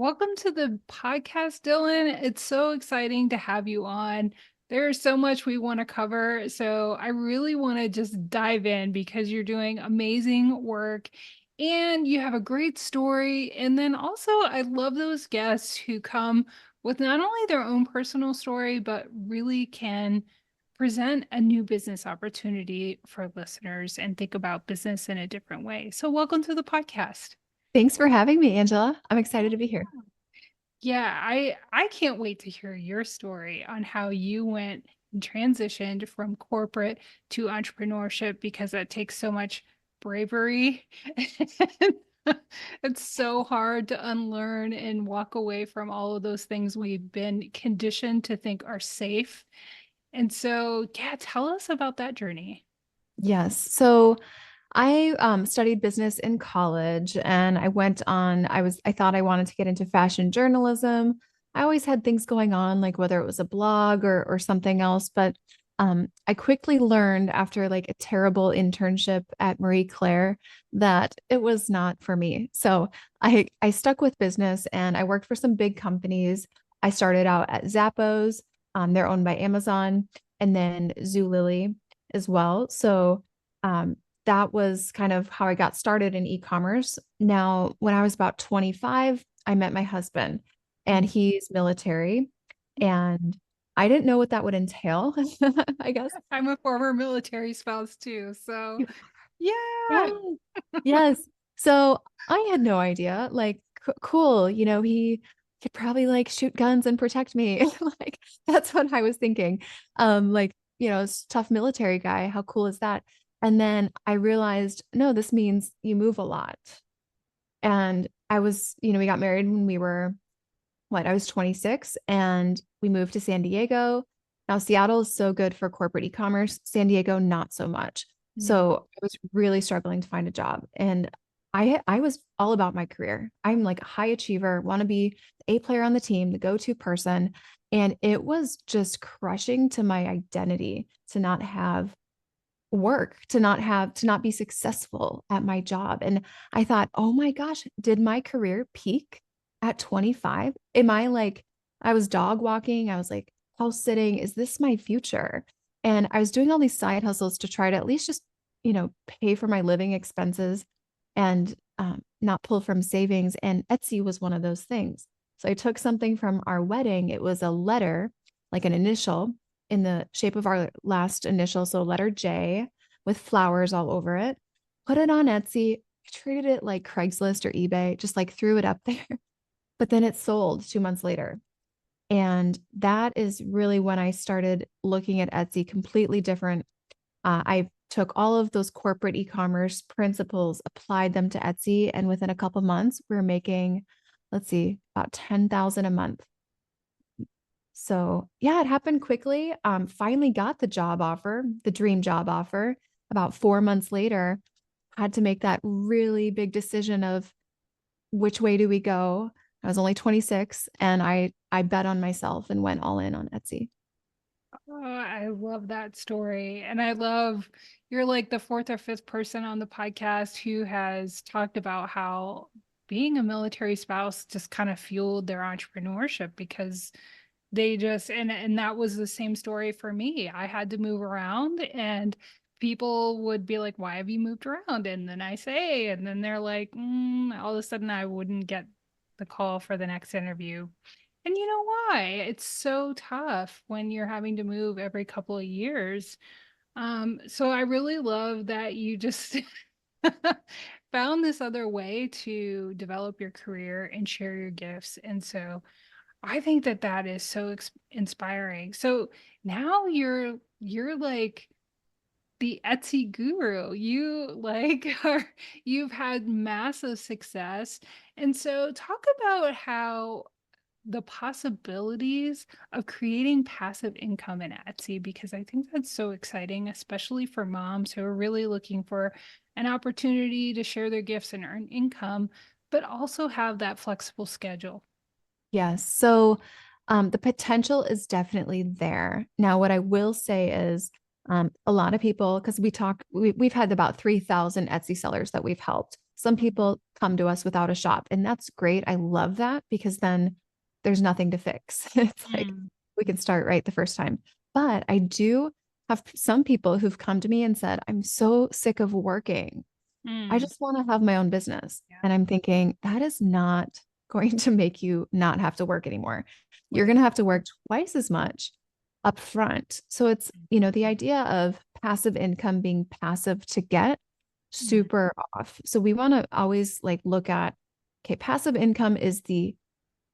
Welcome to the podcast, Dylan. It's so exciting to have you on. There's so much we want to cover. So I really want to just dive in because you're doing amazing work and you have a great story. And then also, I love those guests who come with not only their own personal story, but really can present a new business opportunity for listeners and think about business in a different way. So, welcome to the podcast. Thanks for having me, Angela. I'm excited to be here. Yeah, I can't wait to hear your story on how you went and transitioned from corporate to entrepreneurship because that takes so much bravery. It's so hard to unlearn and walk away from all of those things we've been conditioned to think are safe. And so, yeah, tell us about that journey. Yes. So I studied business in college and I thought I wanted to get into fashion journalism. I always had things going on, like whether it was a blog or something else. But I quickly learned after like a terrible internship at Marie Claire that it was not for me. So I stuck with business and I worked for some big companies. I started out at Zappos. They're owned by Amazon, and then Zulily as well. So um, that was kind of how I got started in e-commerce. Now, when I was about 25, I met my husband, and he's military, and I didn't know what that would entail, I guess. I'm a former military spouse too. So, Yeah. yeah. Yes. So I had no idea. Like, cool. He could probably like shoot guns and protect me. Like, that's what I was thinking. Like, tough military guy. How cool is that? And then I realized, no, this means you move a lot. And we got married when we were, I was 26 and we moved to San Diego. Now, Seattle is so good for corporate e-commerce, San Diego, not so much. Yeah. So I was really struggling to find a job. And I was all about my career. I'm like a high achiever, want to be the A player on the team, the go-to person. And it was just crushing to my identity to not have work, to not be successful at my job. And I thought, oh my gosh, did my career peak at 25? Am I like, I was dog walking, I was like house sitting, is this my future? And I was doing all these side hustles to try to at least just, pay for my living expenses and not pull from savings. And Etsy was one of those things. So I took something from our wedding. It was a letter, like an initial in the shape of our last initial. So letter J with flowers all over it, put it on Etsy. I treated it like Craigslist or eBay, just like threw it up there. But then it sold 2 months later. And that is really when I started looking at Etsy completely different. I took all of those corporate e-commerce principles, applied them to Etsy, and within a couple months, we were making, let's see, about 10,000 a month. So yeah, it happened quickly. Finally got the job offer, the dream job offer. About 4 months later, had to make that really big decision of which way do we go. I was only 26 and I bet on myself and went all in on Etsy. Oh, I love that story. And I love you're like the fourth or fifth person on the podcast who has talked about how being a military spouse just kind of fueled their entrepreneurship because they just and that was the same story for me. I had to move around and people would be like, "Why have you moved around?" And then I say, and then they're like, all of a sudden I wouldn't get the call for the next interview. And you know why? It's so tough when you're having to move every couple of years. So I really love that you just found this other way to develop your career and share your gifts. And so I think that that is so inspiring. So now you're like the Etsy guru. You like are you've had massive success. And so talk about how the possibilities of creating passive income in Etsy, because I think that's so exciting, especially for moms who are really looking for an opportunity to share their gifts and earn income, but also have that flexible schedule. Yes. So the potential is definitely there. Now, what I will say is a lot of people, because we've had about 3,000 Etsy sellers that we've helped. Some people come to us without a shop. And that's great. I love that because then there's nothing to fix. It's like Mm, we can start right the first time. But I do have some people who've come to me and said, I'm so sick of working. I mm, just want to have my own business. yeah. And I'm thinking that is not going to make you not have to work anymore. You're Right. going to have to work twice as much up front. So it's, the idea of passive income being passive to get Mm, super off. So we want to always like look at, okay, passive income is the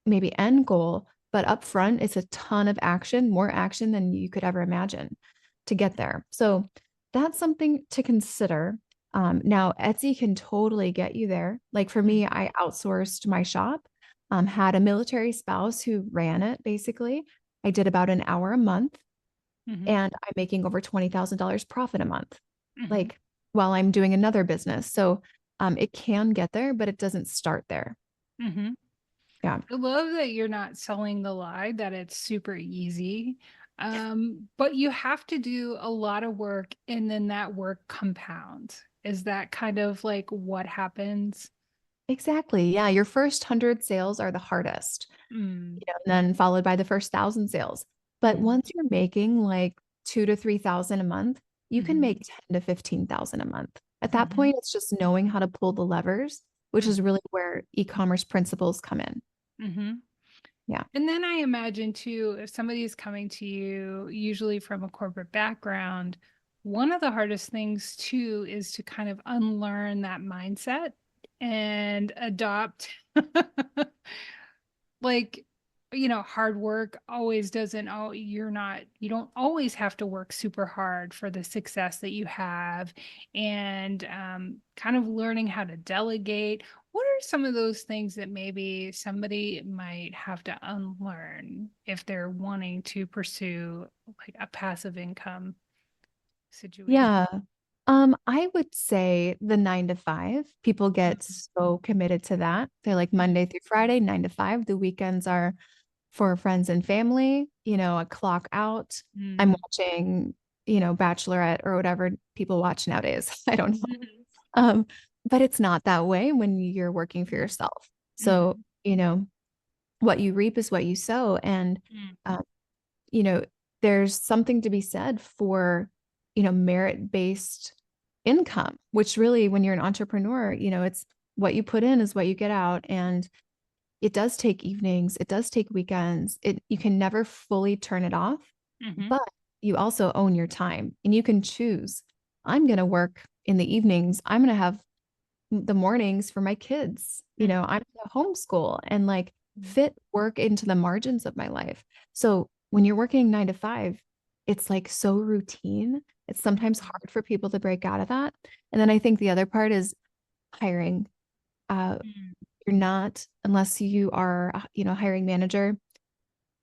maybe end goal, but up front, it's a ton of action, more action than you could ever imagine to get there. So that's something to consider. Now, Etsy can totally get you there. Like for mm, me, I outsourced my shop, had a military spouse who ran it basically. I did about an hour a month mhm, and I'm making over $20,000 profit a month, mhm, like while I'm doing another business. So it can get there, but it doesn't start there. mhm. Yeah. I love that you're not selling the lie that it's super easy. But you have to do a lot of work and then that work compounds. Is that kind of like what happens? Exactly. Yeah. Your first 100 sales are the hardest, Mm, and then followed by the first 1,000 sales. But mhm, once you're making like 2 to 3,000 a month, you can mhm, make 10 to 15,000 a month. At that mhm, point, it's just knowing how to pull the levers, which mhm, is really where e-commerce principles come in. mhm. Yeah. And then I imagine too, if somebody is coming to you, usually from a corporate background, one of the hardest things too is to kind of unlearn that mindset and adopt like hard work always doesn't you don't always have to work super hard for the success that you have, and kind of learning how to delegate. What are some of those things that maybe somebody might have to unlearn if they're wanting to pursue like a passive income situation? Yeah. I would say the 9 to 5, people get so committed to that. They're like Monday through Friday, 9 to 5. The weekends are for friends and family, a clock out. I'm Mm-hmm. watching, Bachelorette or whatever people watch nowadays. I don't know. Mm-hmm. Um, but it's not that way when you're working for yourself. So, what you reap is what you sow. And, um, you know, there's something to be said for, merit-based income, which really, when you're an entrepreneur, it's what you put in is what you get out. And it does take evenings, it does take weekends. You can never fully turn it off, Mm-hmm. but you also own your time and you can choose. I'm going to work in the evenings. I'm going to have the mornings for my kids. I'm going to homeschool and like fit work into the margins of my life. So when you're working 9 to 5, it's like so routine. It's sometimes hard for people to break out of that. And then I think the other part is hiring. Uh, Mm-hmm. you're not, unless you are, hiring manager,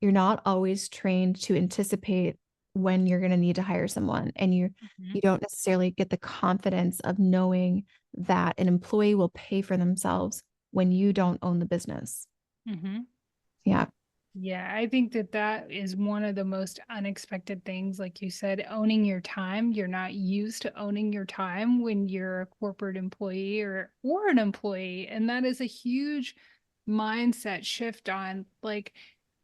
you're not always trained to anticipate when you're going to need to hire someone. And you don't necessarily get the confidence of knowing that an employee will pay for themselves when you don't own the business. Mm-hmm. Yeah. Yeah, I think that that is one of the most unexpected things. Like you said, owning your time. You're not used to owning your time when you're a corporate employee or an employee. And that is a huge mindset shift on like,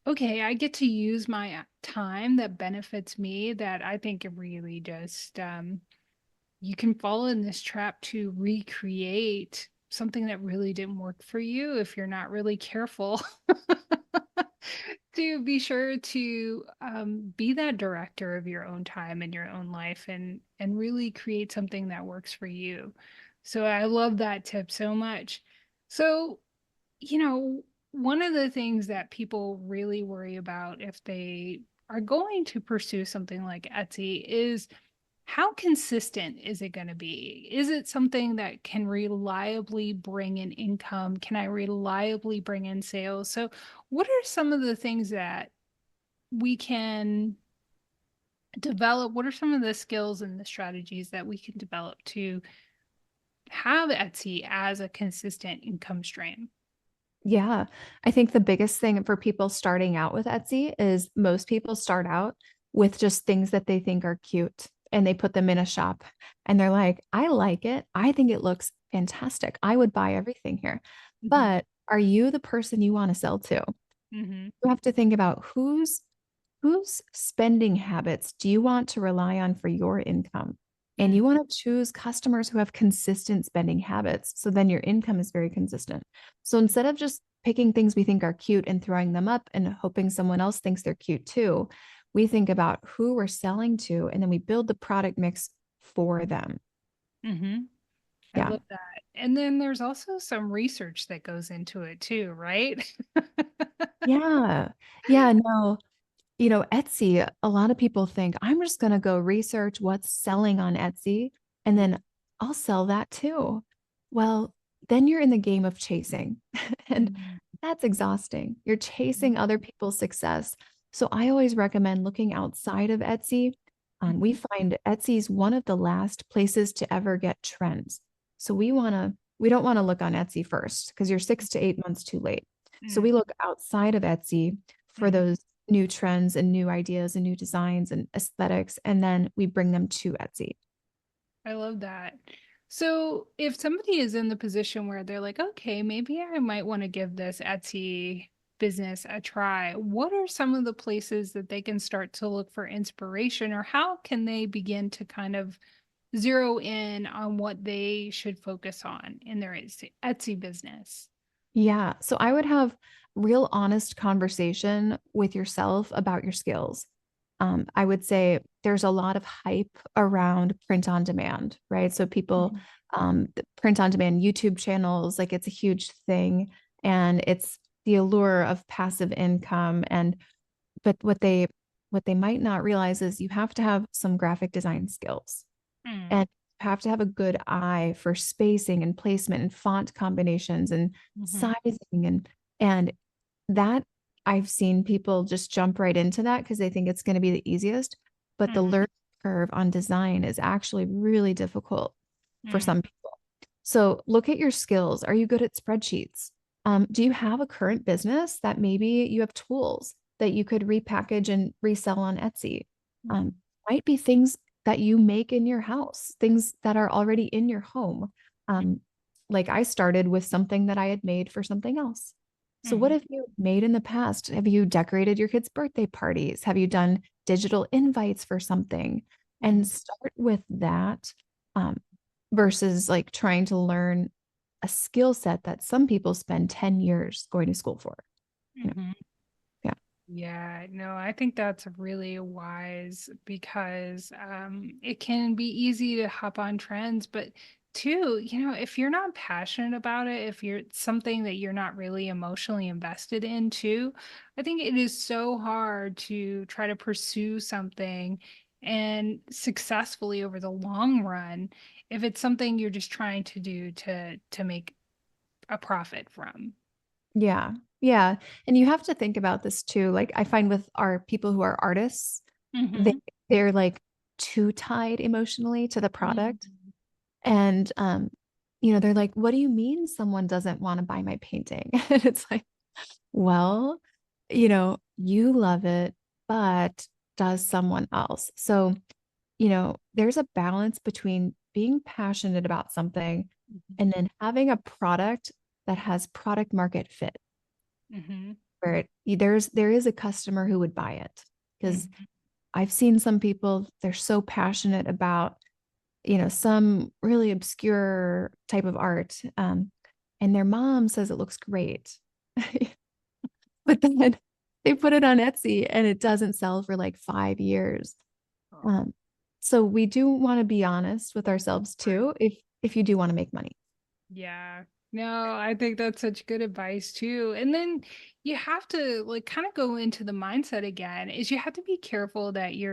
okay, I get to use my time that benefits me, that I think it really just you can fall in this trap to recreate something that really didn't work for you if you're not really careful. To be sure to be that director of your own time and your own life, and really create something that works for you. So I love that tip so much. So, you know, one of the things that people really worry about if they are going to pursue something like Etsy is how consistent is it going to be? Is it something that can reliably bring in income? Can I reliably bring in sales? So, what are some of the things that we can develop? What are some of the skills and the strategies that we can develop to have Etsy as a consistent income stream? Yeah. I think the biggest thing for people starting out with Etsy is most people start out with just things that they think are cute and they put them in a shop and they're like, I like it. I think it looks fantastic. I would buy everything here. Mhm. But are you the person you want to sell to? Mhm. You have to think about whose spending habits do you want to rely on for your income? And Mhm. you want to choose customers who have consistent spending habits. So then your income is very consistent. So instead of just picking things we think are cute and throwing them up and hoping someone else thinks they're cute too, we think about who we're selling to and then we build the product mix for them. Mhm. I Yeah. love that. And then there's also some research that goes into it too, right? Yeah. Yeah. No, Etsy, a lot of people think I'm just going to go research what's selling on Etsy and Mm, then I'll sell that too. Well, then you're in the game of chasing, and mm, that's exhausting. You're chasing mm, other people's success. So I always recommend looking outside of Etsy. We mhm, find Etsy's one of the last places to ever get trends. So we don't want to look on Etsy first because you're 6 to 8 months too late. So mm, we look outside of Etsy for mhm. those new trends and new ideas and new designs and aesthetics, and then we bring them to Etsy. I love that. So if somebody is in the position where they're like, okay, maybe I might want to give this Etsy business a try, what are some of the places that they can start to look for inspiration, or how can they begin to kind of zero in on what they should focus on in their Etsy business? Yeah. So I would have real honest conversation with yourself about your skills. I would say there's a lot of hype around print on demand, right? So people, Mhm, the print on demand YouTube channels, like it's a huge thing, and it's the allure of passive income. And but what they might not realize is you have to have some graphic design skills mm, and have to have a good eye for spacing and placement and font combinations and mhm, sizing and that I've seen people just jump right into that because they think it's going to be the easiest, but the mhm, learning curve on design is actually really difficult for mm, some people. So look at your skills. Are you good at spreadsheets? Do you have a current business that maybe you have tools that you could repackage and resell on Etsy? mhm, Um, might be things that you make in your house, things that are already in your home. Um, like I started with something that I had made for something else. So what mhm, have you made in the past? Have you decorated your kids' birthday parties? Have you done digital invites for something? mhm. And start with that, um, versus like trying to learn a skill set that some people spend 10 years going to school for. You know, Mhm. yeah. Yeah, no, I think that's really wise because it can be easy to hop on trends, but too, if you're not passionate about it, if you're something that you're not really emotionally invested in too, I think it is so hard to try to pursue something and successfully over the long run if it's something you're just trying to do to make a profit from. Yeah. Yeah. And you have to think about this too. Like I find with our people who are artists, they Mm-hmm. they're like too tied emotionally to the product. Mm-hmm. And they're like, what do you mean someone doesn't want to buy my painting? And it's like, well, you love it, but does someone else? So, there's a balance between being passionate about something and then having a product that has product market fit, Mm-hmm. where there is a customer who would buy it. Because Mm-hmm. I've seen some people, they're so passionate about, some really obscure type of art. And their mom says it looks great. But then they put it on Etsy and it doesn't sell for like 5 years. Oh, Um, so we do want to be honest with ourselves right. too, if you do want to make money. Yeah. No, I think that's such good advice too. And then you have to like kind of go into the mindset again, is you have to be careful that you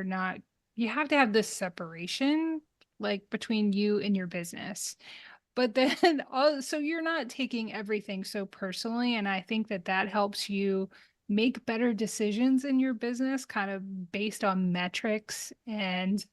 have to have this separation like between you and your business. But then also you're not taking everything so personally. And I think that that helps you make better decisions in your business, kind of based on metrics and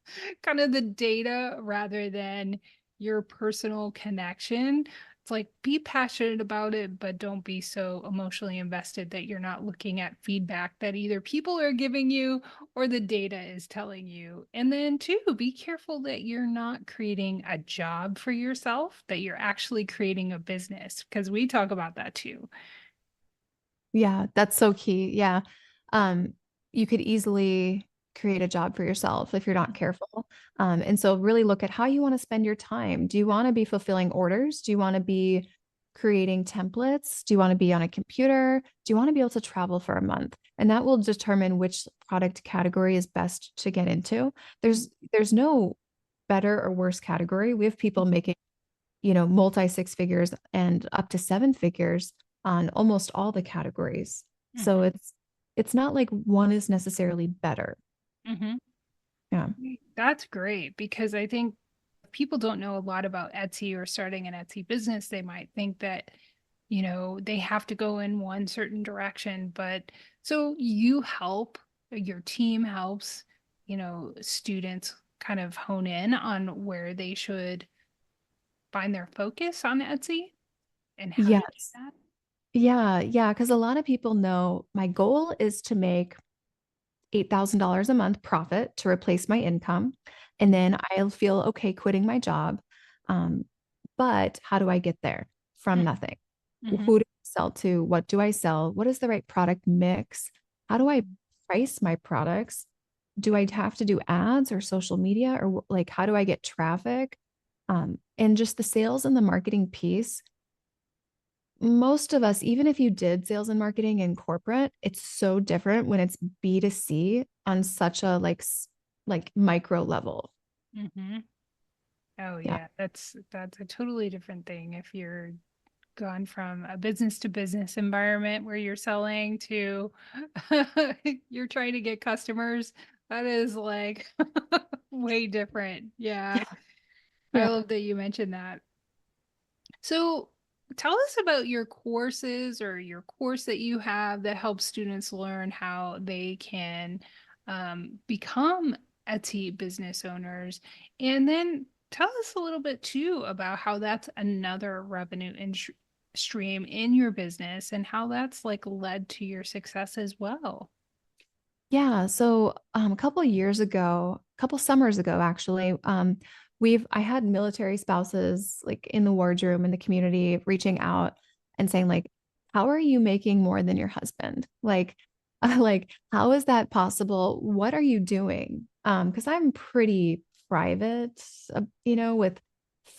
kind of the data rather than your personal connection. It's like be passionate about it, but don't be so emotionally invested that you're not looking at feedback that either people are giving you or the data is telling you. And then, two, be careful that you're not creating a job for yourself, that you're actually creating a business, because we talk about that too. Yeah, that's so key. Yeah. Um, you could easily create a job for yourself if you're not careful. And so really look at how you want to spend your time. Do you want to be fulfilling orders? Do you want to be creating templates? Do you want to be on a computer? Do you want to be able to travel for a month? And that will determine which product category is best to get into. There's no better or worse category. We have people making, multi six figures and up to seven figures on almost all the categories. So Mhm. it's not like one is necessarily better. Mhm. Yeah. That's great because I think people don't know a lot about Etsy or starting an Etsy business. They might think that, they have to go in one certain direction. But so you help, your team helps, students kind of hone in on where they should find their focus on Etsy and how to do Yes. that. Yeah. Yeah. Because a lot of people know my goal is to make $8,000 a month profit to replace my income. And then I'll feel okay quitting my job. Um, but how do I get there from nothing? Mm-hmm. Who do I sell to? What do I sell? What is the right product mix? How do I price my products? Do I have to do ads or social media or like how do I get traffic? And just the sales and the marketing piece, most of us, even if you did sales and marketing in corporate, it's so different when it's B2C on such a like micro level. Mm-hmm. Oh Yeah. yeah, that's a totally different thing if you're gone from a business to business environment where you're selling to you're trying to get customers. That is like way different. Yeah. Yeah. I Yeah. love that you mentioned that. So tell us about your courses or your course that you have that helps students learn how they can become Etsy business owners. And then tell us a little bit too about how that's another revenue stream in your business and how that's like led to your success as well. Yeah. So a couple of years ago, a couple summers ago, actually, I had military spouses like in the wardroom in the community reaching out and saying, like, how are you making more than your husband? Like, like, how is that possible? What are you doing? Because I'm pretty private, with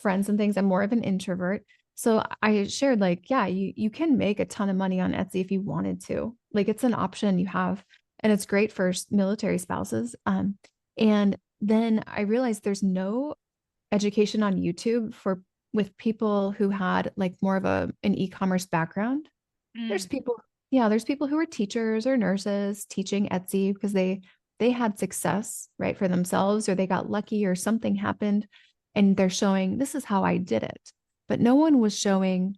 friends and things. I'm more of an introvert. So I shared, like, yeah, you can make a ton of money on Etsy if you wanted to. Like, it's an option you have and it's great for military spouses. And then I realized there's no education on YouTube for with people who had like more of an e-commerce background. There's Mm, people, yeah, there's people who are teachers or nurses teaching Etsy because they had success, right, for themselves, or they got lucky or something happened and they're showing this is how I did it. But no one was showing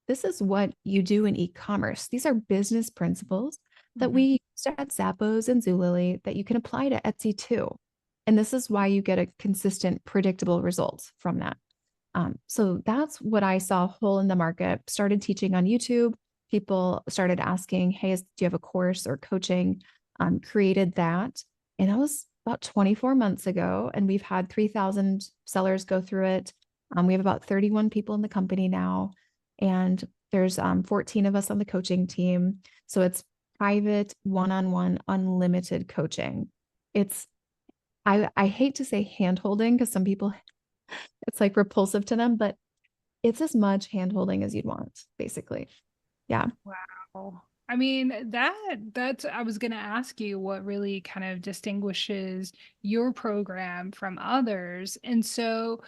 this is what you do in e-commerce. These are business principles that mhm. we use at Zappos and Zulily that you can apply to Etsy too. And this is why you get a consistent, predictable results from that. So that's what I saw whole in the market. Started teaching on YouTube. People started asking, "Hey, do you have a course or coaching?" Created that, and that was about 24 months ago. And we've had 3,000 sellers go through it. We have about 31 people in the company now, and there's 14 of us on the coaching team. So it's private, one-on-one, unlimited coaching. It's I hate to say hand holding because some people it's like repulsive to them, but it's as much hand holding as you'd want, basically. Yeah. Wow. I mean, that's I was going to ask you what really kind of distinguishes your program from others. And so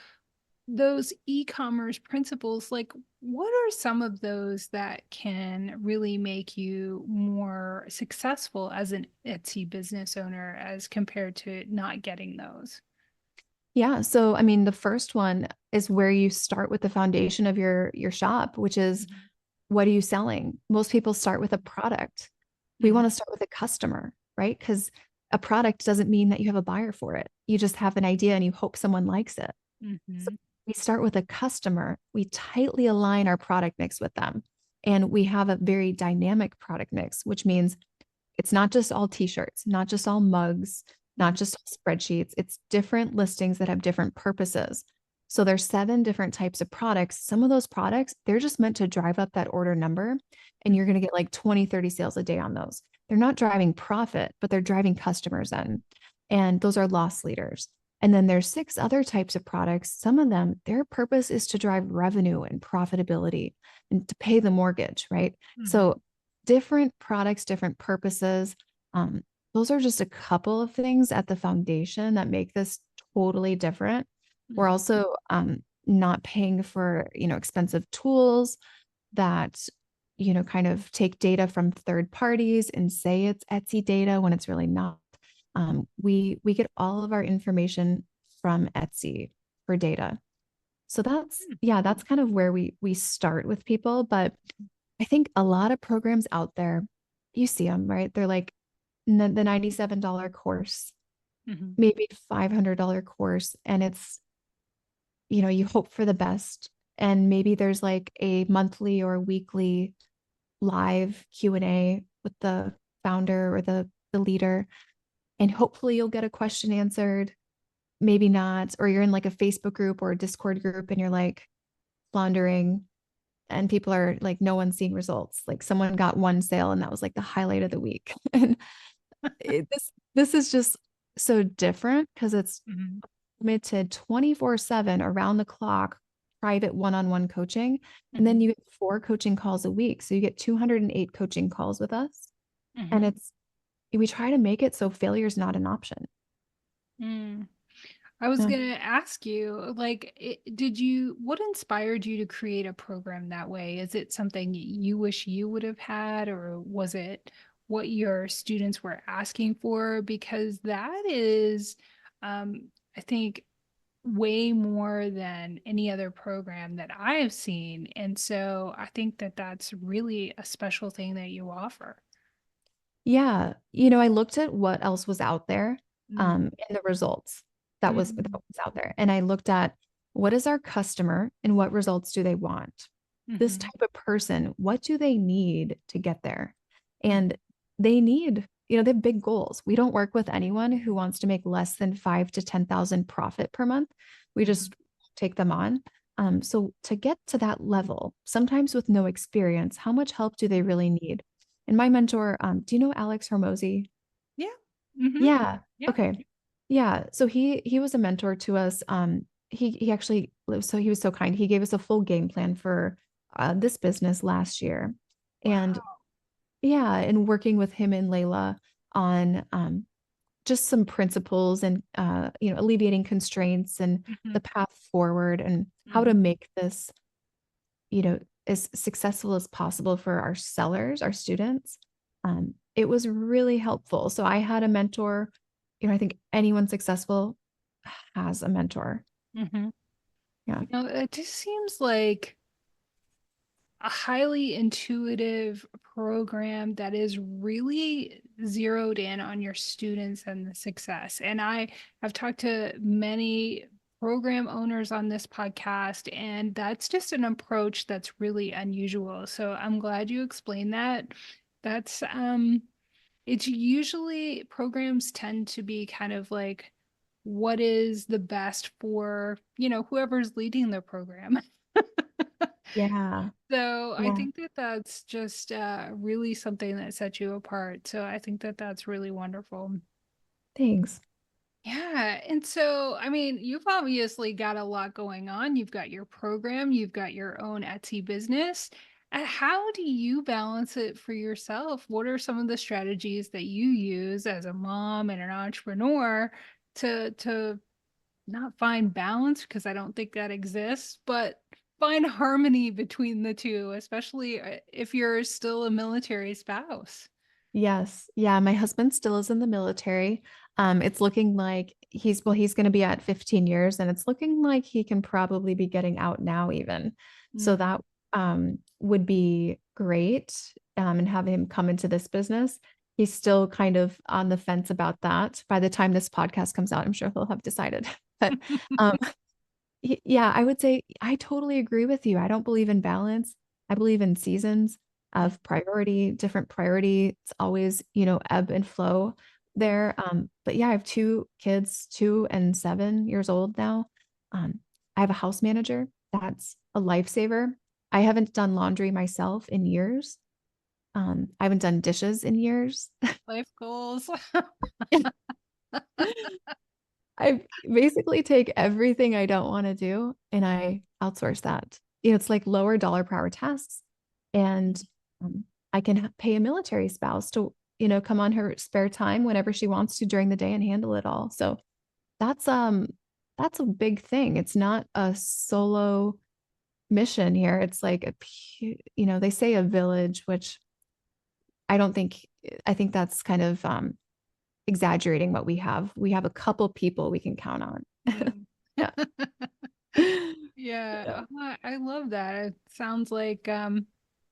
those e-commerce principles, like what are some of those that can really make you more successful as an Etsy business owner as compared to not getting those? Yeah. So I mean, the first one is where you start with the foundation of your shop, which is Mhm. what are you selling? Most people start with a product. We Mhm. want to start with a customer, right? Because a product doesn't mean that you have a buyer for it. You just have an idea and you hope someone likes it. So Mhm. we start with a customer, we tightly align our product mix with them. And we have a very dynamic product mix, which means it's not just all t-shirts, not just all mugs, not Mhm. just all spreadsheets. It's different listings that have different purposes. So there's 7 different types of products. Some of those products, they're just meant to drive up that order number. And you're going to get like 20, 30 sales a day on those. They're not driving profit, but they're driving customers in. And those are loss leaders. And then there's 6 other types of products. Some of them, their purpose is to drive revenue and profitability and to pay the mortgage, right? Mhm. So different products, different purposes. Those are just a couple of things at the foundation that make this totally different. We're Mhm. also not paying for, expensive tools that, kind of take data from third parties and say it's Etsy data when it's really not. We get all of our information from Etsy for data. So that's kind of where we start with people. But I think a lot of programs out there, you see them, right? They're like the $97 course, Mhm. maybe $500 course, and it's, you hope for the best. And maybe there's like a monthly or weekly live Q&A with the founder or the leader, and hopefully you'll get a question answered, maybe not, or you're in like a Facebook group or a Discord group and you're like floundering and people are like, no one's seeing results. Like someone got one sale and that was like the highlight of the week. And this is just so different because it's Mhm. limited 24/7 around the clock, private one-on-one coaching. And then Mhm. you get 4 coaching calls a week. So you get 208 coaching calls with us. And Mhm. we try to make it so failure is not an option. Mm. I was Yeah. gonna ask you, like, what inspired you to create a program that way? Is it something you wish you would have had, or was it what your students were asking for? Because that is, I think, way more than any other program that I have seen. And so I think that that's really a special thing that you offer. Yeah. I looked at what else was out there Mm. in the results that Mm. was out there. And I looked at what is our customer and what results do they want? This Mhm. type of person, what do they need to get there? Mm. And they need, they have big goals. We don't work with anyone who wants to make less than 5 to 10,000 profit per month. We Mhm. just take them on. So to get to that level, sometimes with no experience, how much help do they really need? And my mentor, do you know Alex Hormozy? Yeah. Mhm. Yeah. Yeah. Okay. Yeah. So he was a mentor to us. He actually so he was so kind. He gave us a full game plan for this business last year. And Wow. yeah, and working with him and Layla on just some principles and alleviating constraints and Mhm. the path forward and how to Mhm. make this as successful as possible for our sellers, our students. It was really helpful. So I had a mentor. I think anyone successful has a mentor. Mhm. Yeah. It just seems like a highly intuitive program that is really zeroed in on your students and the success. And I have talked to many program owners on this podcast, and that's just an approach that's really unusual. So I'm glad you explained that. That's it's usually programs tend to be kind of like what is the best for, whoever's leading the program. Yeah. So I Yeah. think that that's just really something that sets you apart. So I think that that's really wonderful. Thanks. Yeah. And so, I mean, you've obviously got a lot going on. You've got your program, you've got your own Etsy business. How do you balance it for yourself? What are some of the strategies that you use as a mom and an entrepreneur to not find balance, because I don't think that exists, but find harmony between the two, especially if you're still a military spouse. Yes. Yeah. My husband still is in the military. It's looking like he's going to be at 15 years and it's looking like he can probably be getting out now even. So Mm. that would be great. And have him come into this business. He's still kind of on the fence about that. By the time this podcast comes out, I'm sure he'll have decided. But um, Yeah, I would say I totally agree with you. I don't believe in balance. I believe in seasons of priority, different priority. It's always, ebb and flow there. But yeah, I have two kids, 2 and 7 years old now. I have a house manager. That's a lifesaver. I haven't done laundry myself in years. I haven't done dishes in years. Life goals. I basically take everything I don't want to do and I outsource that. It's like lower dollar per hour tasks. And I can pay a military spouse to, come on her spare time whenever she wants to during the day and handle it all. So that's that's a big thing. It's not a solo mission here. It's like they say a village, which I don't think I think that's kind of exaggerating what we have. We have a couple people we can count on. Mm. Yeah. Yeah, I love that. It sounds like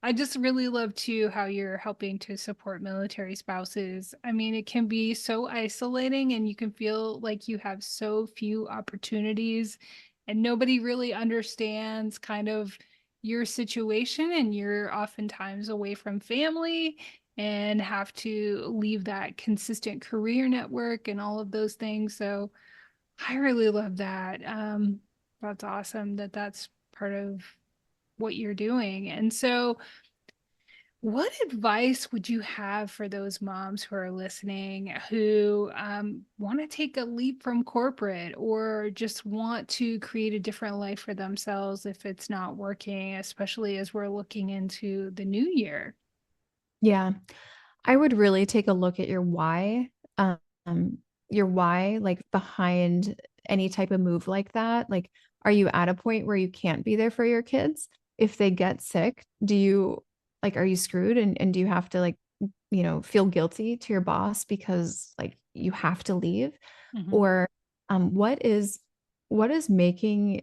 I just really love too how you're helping to support military spouses. I mean, it can be so isolating and you can feel like you have so few opportunities and nobody really understands kind of your situation and you're oftentimes away from family and have to leave that consistent career network and all of those things. So I really love that. That's awesome that that's part of what you're doing. And so, what advice would you have for those moms who are listening who want to take a leap from corporate or just want to create a different life for themselves if it's not working, especially as we're looking into the new year? Yeah. I would really take a look at um, your why, like behind any type of move like that. Like, are you at a point where you can't be there for your kids? If they get sick, are you screwed? And do you have to feel guilty to your boss because like you have to leave? Mhm. Or what is making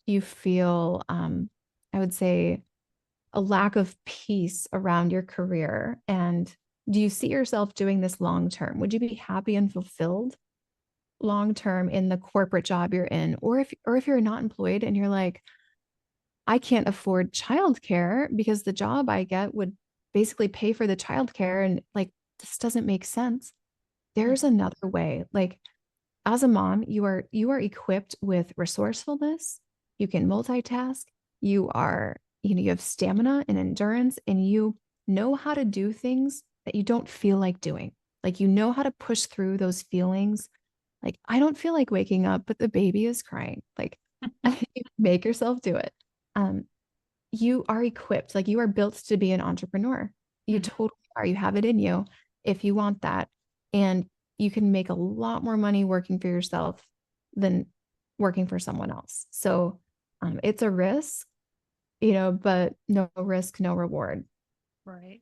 you feel, I would say, a lack of peace around your career? And do you see yourself doing this long term? Would you be happy and fulfilled long term in the corporate job you're in? Or if you're not employed and you're like, I can't afford childcare because the job I get would basically pay for the childcare and like this doesn't make sense. There's Mhm. another way. Like as a mom, you are equipped with resourcefulness. You can multitask. You have stamina and endurance, and you know how to do things that you don't feel like doing. Like you know how to push through those feelings. Like I don't feel like waking up, but the baby is crying. Like you make yourself do it. Um, you are equipped, like you are built to be an entrepreneur. You Mhm. totally are. You have it in you if you want that. And you can make a lot more money working for yourself than working for someone else. So it's a risk, but no risk, no reward. Right.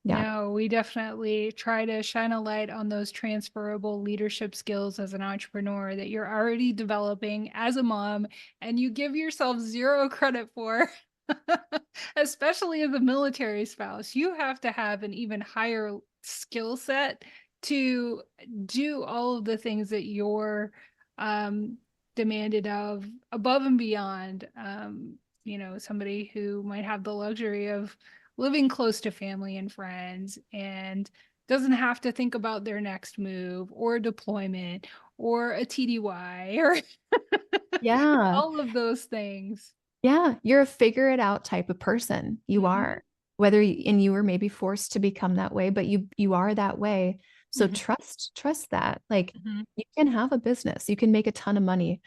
Yeah. No, we definitely try to shine a light on those transferable leadership skills as an entrepreneur that you're already developing as a mom and you give yourself zero credit for, especially as a military spouse. You have to have an even higher skill set to do all of the things that you're um, demanded of above and beyond, somebody who might have the luxury of living close to family and friends and doesn't have to think about their next move or deployment or a TDY or Yeah. all of those things. Yeah. You're a figure it out type of person. You Mhm. are. And you were maybe forced to become that way, but you are that way. So Mhm. trust that. Like Mhm. you can have a business. You can make a ton of money.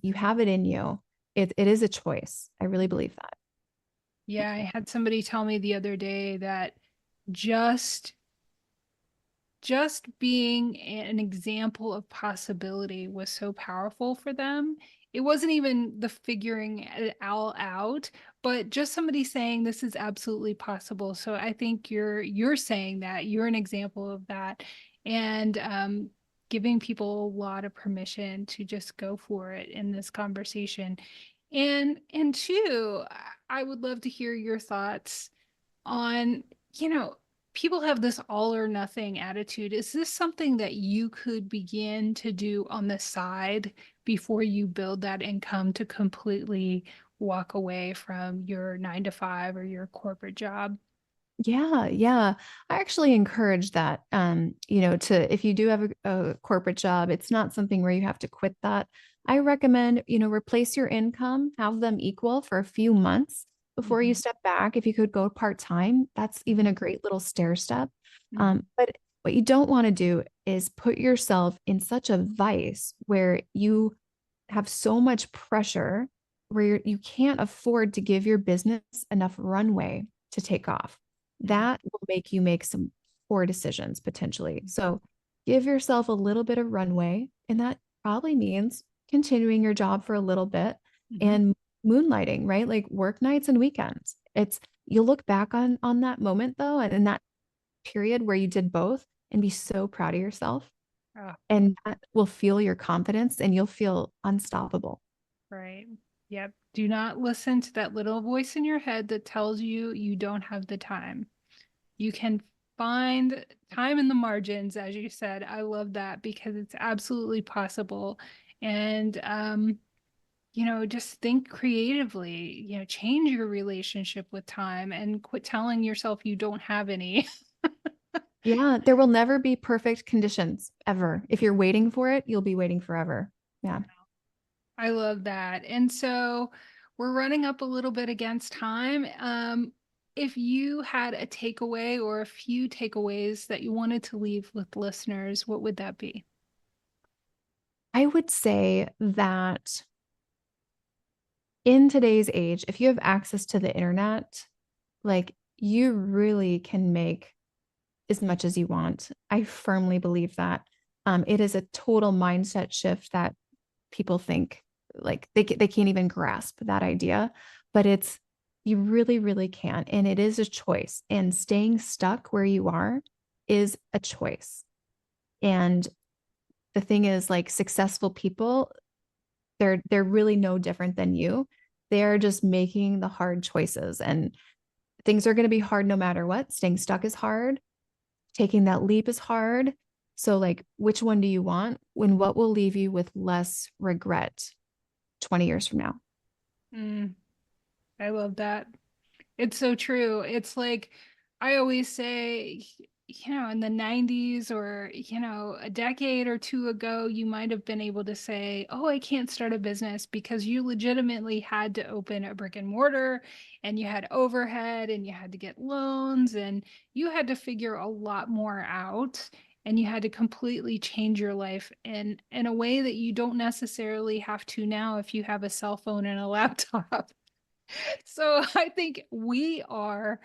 You have it in you. It is a choice. I really believe that. Yeah, I had somebody tell me the other day that just just being an example of possibility was so powerful for them. It wasn't even the figuring it all out, but just somebody saying this is absolutely possible. So I think you're saying that you're an example of that, and giving people a lot of permission to just go for it in this conversation. And two, I would love to hear your thoughts on, you know, people have this all or nothing attitude. Is this something that you could begin to do on the side before you build that income to completely walk away from your 9 to 5 or your corporate job? Yeah, yeah. I actually encourage that. To if you do have a corporate job, it's not something where you have to quit that. I recommend, replace your income, have them equal for a few months before you Mhm. step back. If you could go part-time, that's even a great little stair step. Mhm. But what you don't want to do is put yourself in such a vice where you have so much pressure where you can't afford to give your business enough runway to take off. Mhm. That will make you make some poor decisions potentially. So give yourself a little bit of runway, and that probably means continuing your job for a little bit Mhm. and moonlighting, right? Like work nights and weekends. It's you'll look back on that moment though, and in that period where you did both and be so proud of yourself. Ah, And that will fuel your confidence and you'll feel unstoppable. right. Yep. Do not listen to that little voice in your head that tells you you don't have the time. You can find time in the margins, as you said. I love that because it's absolutely possible. And just think creatively, change your relationship with time and quit telling yourself you don't have any. Yeah, there will never be perfect conditions ever. If you're waiting for it, you'll be waiting forever. Yeah. I love that. And so we're running up a little bit against time. If you had a takeaway or a few takeaways that you wanted to leave with listeners, what would that be? I would say that in today's age, if you have access to the internet, like you really can make as much as you want. I firmly believe that. It is a total mindset shift that people think like they can't even grasp that idea, but it's you really, really can. And it is a choice. And staying stuck where you are is a choice. And the thing is, like successful people, they're really no different than you. They're just making the hard choices. And things are going to be hard no matter what. Staying stuck is hard. Taking that leap is hard. So, like, which one do you want? When what will leave you with less regret 20 years from now? Mm, I love that. It's so true. It's like I always say, in the 90s or, a decade or two ago, you might have been able to say, oh, I can't start a business because you legitimately had to open a brick and mortar and you had overhead and you had to get loans and you had to figure a lot more out. And you had to completely change your life in a way that you don't necessarily have to now if you have a cell phone and a laptop. So I think we are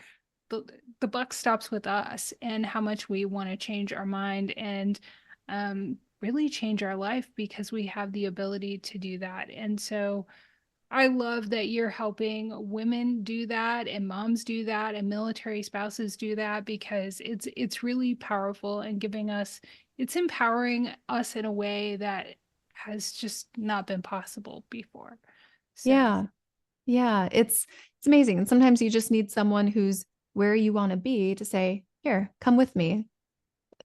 the the buck stops with us and how much we want to change our mind and really change our life because we have the ability to do that. And so I love that you're helping women do that and moms do that and military spouses do that because it's really powerful and it's empowering us in a way that has just not been possible before. So Yeah. Yeah. It's amazing. And sometimes you just need someone who's where you want to be to say, here, come with me.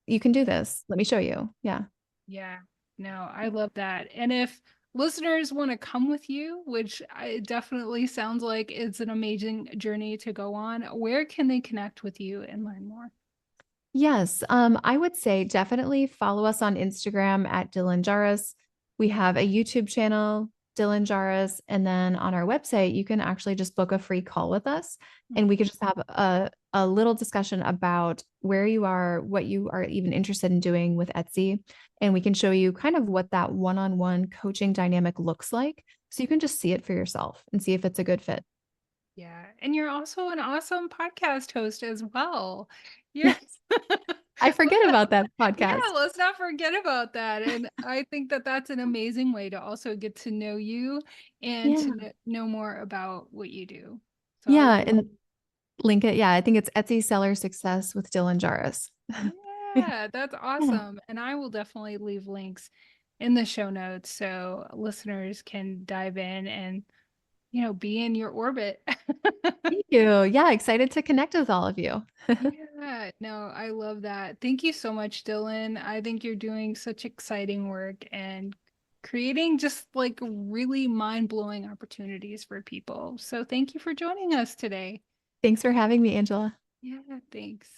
You can do this. Let me show you. Yeah. yeah, no, I love that. And if listeners want to come with you, which it definitely sounds like it's an amazing journey to go on, where can they connect with you and learn more? Yes, I would say definitely follow us on Instagram at Dylan Jahraus. We have a YouTube channel, Dylan Jahraus, and then on our website, you can actually just book a free call with us, and we could just have a little discussion about where you are, what you are even interested in doing with Etsy, and we can show you kind of what that one-on-one coaching dynamic looks like, so you can just see it for yourself and see if it's a good fit. Yeah. And you're also an awesome podcast host as well. Yeah. Yes, I Let's forget not, about that yeah, podcast. let's not forget about that. And I think that that's an amazing way to also get to know you and to Yeah. know more about what you do. So I Yeah, and link it. Yeah, I think it's Etsy Seller Success with Dylan Jarvis. yeah, that's Yeah. awesome. And I will definitely leave links in the show notes so listeners can dive in and, be in your orbit. Thank you. Yeah, excited to connect with all of you. Yeah, no, I love that. Thank you so much, Dylan. I think you're doing such exciting work and creating just like really mind-blowing opportunities for people. So thank you for joining us today. Thanks for having me, Angela. Yeah, thanks.